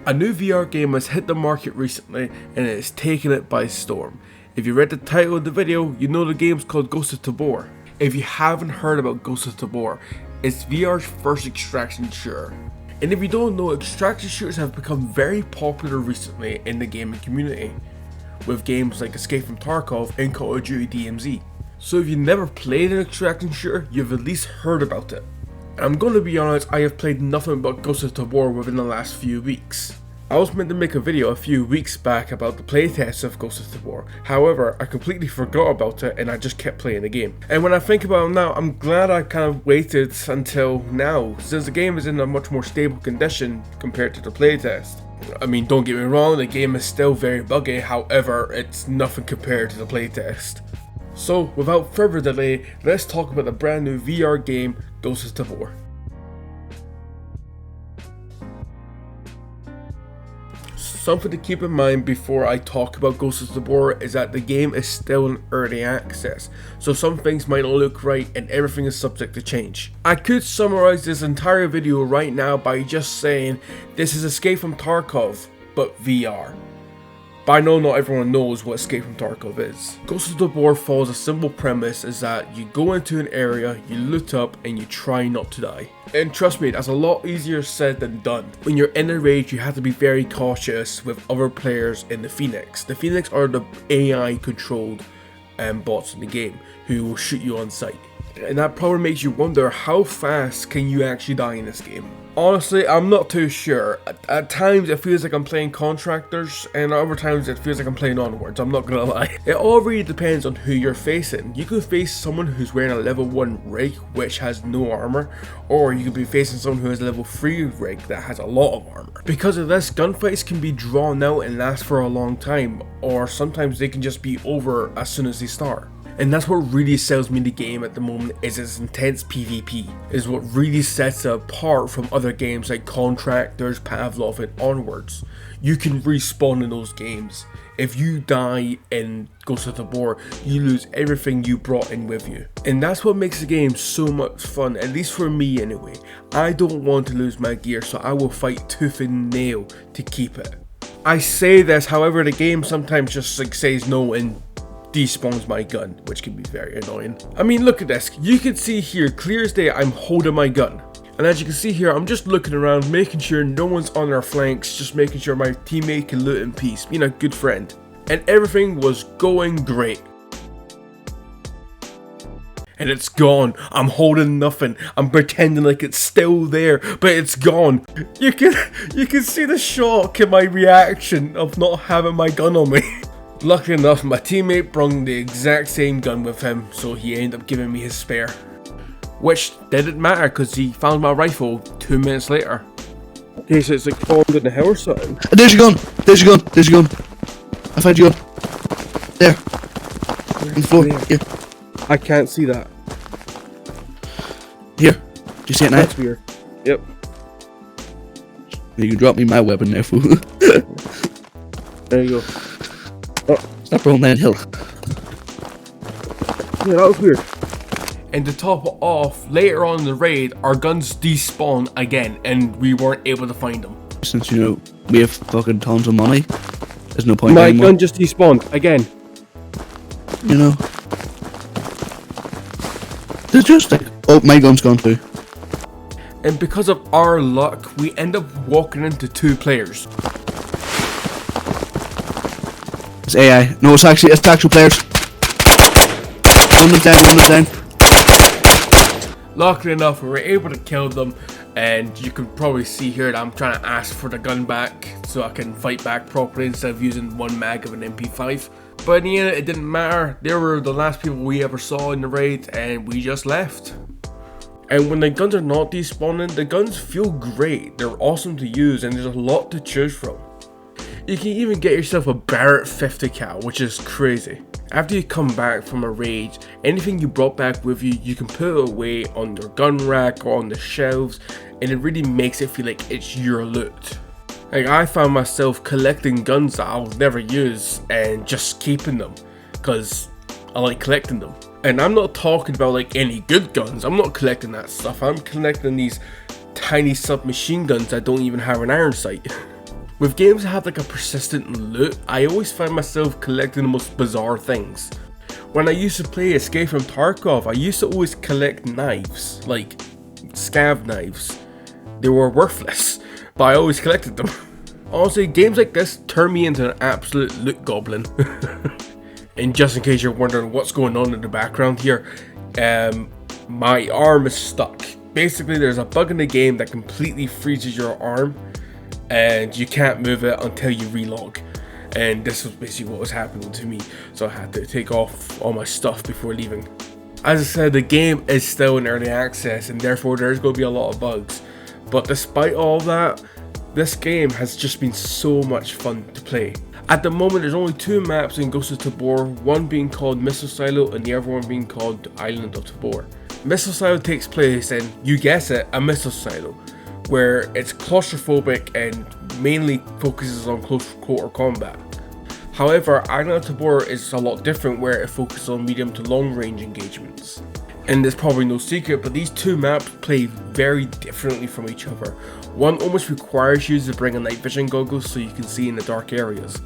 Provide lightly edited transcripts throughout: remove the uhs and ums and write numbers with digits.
A new VR game has hit the market recently and it has taken it by storm. If you read the title of the video, you know the game's called Ghost of Tabor. If you haven't heard about Ghost of Tabor, it's VR's first extraction shooter. And if you don't know, extraction shooters have become very popular recently in the gaming community, with games like Escape from Tarkov and Call of Duty DMZ. So if you've never played an extraction shooter, you've at least heard about it. I'm going to be honest, I have played nothing but Ghost of Tabor within the last few weeks. I was meant to make a video a few weeks back about the playtest of Ghost of Tabor, however I completely forgot about it and I just kept playing the game. And when I think about it now, I'm glad I kind of waited until now, since the game is in a much more stable condition compared to the playtest. I mean, don't get me wrong, the game is still very buggy, however it's nothing compared to the playtest. So without further delay, let's talk about the brand new VR game, Ghost of Tabor. Something to keep in mind before I talk about Ghost of Tabor is that the game is still in early access, so some things might not look right and everything is subject to change. I could summarize this entire video right now by just saying this is Escape from Tarkov, but VR. But I know not everyone knows what Escape from Tarkov is. Ghost of Tabor follows a simple premise is that you go into an area, you loot up, and you try not to die. And trust me, that's a lot easier said than done. When you're in a raid, you have to be very cautious with other players in the Phoenix. The Phoenix are the AI controlled bots in the game who will shoot you on sight. And that probably makes you wonder, how fast can you actually die in this game? Honestly, I'm not too sure. At times it feels like I'm playing Contractors, and other times it feels like I'm playing Onwards, I'm not gonna lie. It all really depends on who you're facing. You could face someone who's wearing a level 1 rig which has no armor, or you could be facing someone who has a level 3 rig that has a lot of armor. Because of this, gunfights can be drawn out and last for a long time, or sometimes they can just be over as soon as they start. And that's what really sells me the game at the moment, is its intense PvP, is what really sets it apart from other games like Contractors, Pavlov and Onwards. You can respawn in those games. If you die in Ghost of Tabor, you lose everything you brought in with you. And that's what makes the game so much fun, at least for me anyway. I don't want to lose my gear, so I will fight tooth and nail to keep it. I say this, however the game sometimes just says no and despawns my gun, which can be very annoying. I mean, look at this. You can see here, clear as day, I'm holding my gun. And as you can see here, I'm just looking around, making sure no one's on our flanks, just making sure my teammate can loot in peace, being a good friend. And everything was going great. And it's gone. I'm holding nothing. I'm pretending like it's still there, but it's gone. You can see the shock in my reaction of not having my gun on me. Luckily enough, my teammate brought the exact same gun with him, so he ended up giving me his spare. Which didn't matter because he found my rifle 2 minutes later. Okay, so it's like falling in the hill or something. There's your gun! There's your gun! There's your gun! I found your gun. There. On the floor. Here. I can't see that. Here. Do you see it now? That's weird. Yep. You can drop me my weapon there, fool. There you go. Oh, stop rolling that hill. Yeah, that was weird. And to top it off, later on in the raid, our guns despawn again, and we weren't able to find them. Since, you know, we have fucking tons of money, there's no point My anymore. gun just despawned again. You know. There's just like, oh, my gun's gone too. And because of our luck, we end up walking into 2 players. It's AI. No, it's actual players. One of them down. Luckily enough, we were able to kill them, and you can probably see here that I'm trying to ask for the gun back so I can fight back properly instead of using 1 mag of an MP5. But in the end, it didn't matter. They were the last people we ever saw in the raid, and we just left. And when the guns are not despawning, the guns feel great. They're awesome to use, and there's a lot to choose from. You can even get yourself a Barrett 50 cal, which is crazy. After you come back from a raid, anything you brought back with you, you can put it away on your gun rack or on the shelves, and it really makes it feel like it's your loot. Like, I found myself collecting guns that I'll never use and just keeping them, because I like collecting them. And I'm not talking about like any good guns, I'm not collecting that stuff, I'm collecting these tiny submachine guns that don't even have an iron sight. With games that have like a persistent loot, I always find myself collecting the most bizarre things. When I used to play Escape from Tarkov, I used to always collect knives, like scav knives. They were worthless, but I always collected them. Honestly, games like this turn me into an absolute loot goblin. And just in case you're wondering what's going on in the background here, my arm is stuck. Basically, there's a bug in the game that completely freezes your arm and you can't move it until you relog. And this was basically what was happening to me, so I had to take off all my stuff before leaving. As I said, the game is still in early access and therefore there's going to be a lot of bugs. But despite all that, this game has just been so much fun to play. At the moment, there's only 2 maps in Ghost of Tabor, one being called Missile Silo and the other one being called the Island of Tabor. Missile Silo takes place in, you guess it, a missile silo, where it's claustrophobic and mainly focuses on close quarter combat. However, Island of Tabor is a lot different, where it focuses on medium to long range engagements. And there's probably no secret, but these 2 maps play very differently from each other. One almost requires you to bring a night vision goggles so you can see in the dark areas.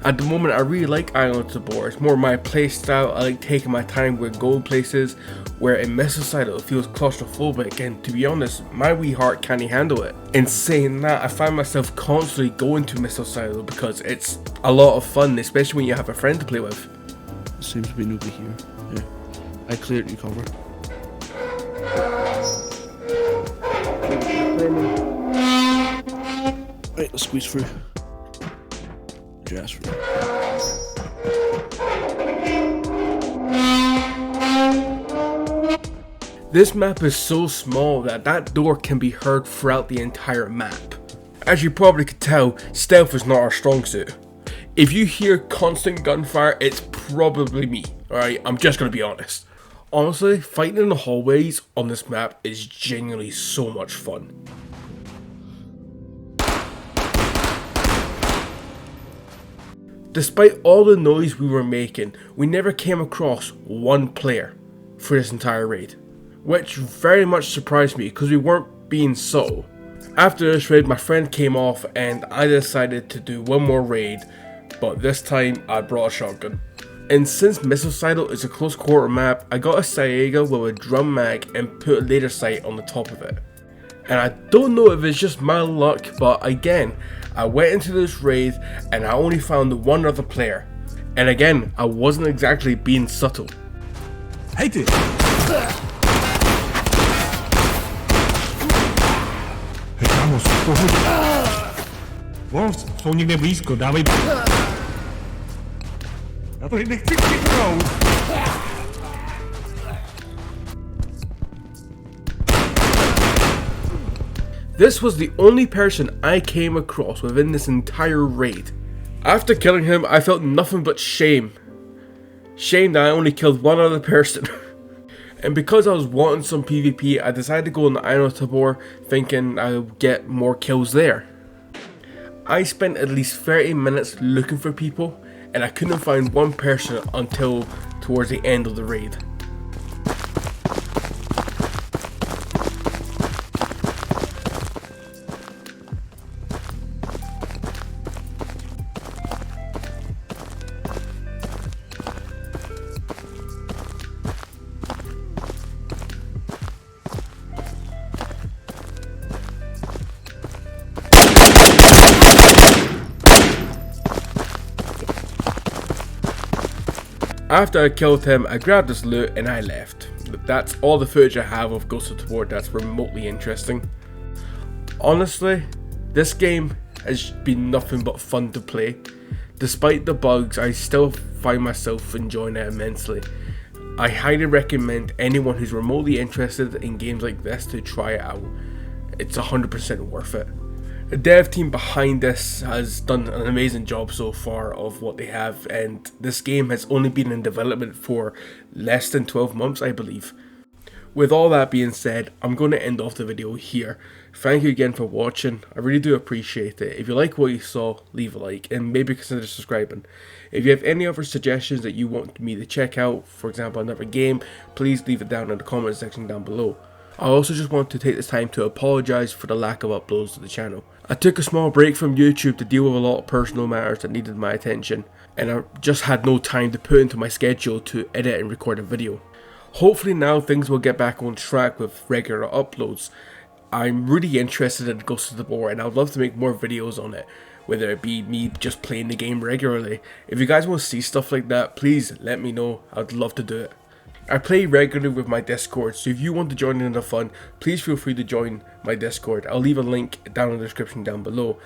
At the moment, I really like Island of Tabor. It's more my playstyle. I like taking my time with going places, where in Missile Silo it feels claustrophobic, and to be honest, my wee heart can't handle it. In saying that, I find myself constantly going to Missile Silo because it's a lot of fun, especially when you have a friend to play with. There seems to be nobody here. Yeah. I cleared your cover. Right, let's squeeze through. Just through. This map is so small that door can be heard throughout the entire map. As you probably could tell, stealth is not our strong suit. If you hear constant gunfire, it's probably me. Alright, I'm just gonna be honest. Honestly, fighting in the hallways on this map is genuinely so much fun. Despite all the noise we were making, we never came across one player for this entire raid, which very much surprised me because we weren't being subtle. After this raid, my friend came off and I decided to do one more raid, but this time I brought a shotgun. And since Missile Silo is a close quarter map, I got a Saiga with a drum mag and put a laser sight on the top of it. And I don't know if it's just my luck, but again, I went into this raid and I only found one other player. And again, I wasn't exactly being subtle. Hej ty! Hej kámo, pohodě. Wolves jsou někde blízko, dávej. Já to nechci kliknout. This was the only person I came across within this entire raid. After killing him, I felt nothing but shame. Shame that I only killed one other person. And because I was wanting some PvP, I decided to go on the Island of Tabor, thinking I would get more kills there. I spent at least 30 minutes looking for people, and I couldn't find one person until towards the end of the raid. After I killed him, I grabbed his loot and I left. That's all the footage I have of Ghost of Tabor that's remotely interesting. Honestly, this game has been nothing but fun to play. Despite the bugs, I still find myself enjoying it immensely. I highly recommend anyone who's remotely interested in games like this to try it out. It's 100% worth it. The dev team behind this has done an amazing job so far of what they have, and this game has only been in development for less than 12 months, I believe. With all that being said, I'm going to end off the video here. Thank you again for watching. I really do appreciate it. If you like what you saw, leave a like and maybe consider subscribing. If you have any other suggestions that you want me to check out, for example another game, please leave it down in the comment section down below. I also just want to take this time to apologise for the lack of uploads to the channel. I took a small break from YouTube to deal with a lot of personal matters that needed my attention, and I just had no time to put into my schedule to edit and record a video. Hopefully now things will get back on track with regular uploads. I'm really interested in Ghost of Tabor and I would love to make more videos on it, whether it be me just playing the game regularly. If you guys want to see stuff like that, please let me know, I'd love to do it. I play regularly with my Discord, so if you want to join in the fun, please feel free to join my Discord. I'll leave a link down in the description down below.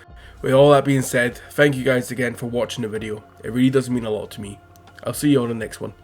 With all that being said, thank you guys again for watching the video. It really does mean a lot to me. I'll see you on the next one.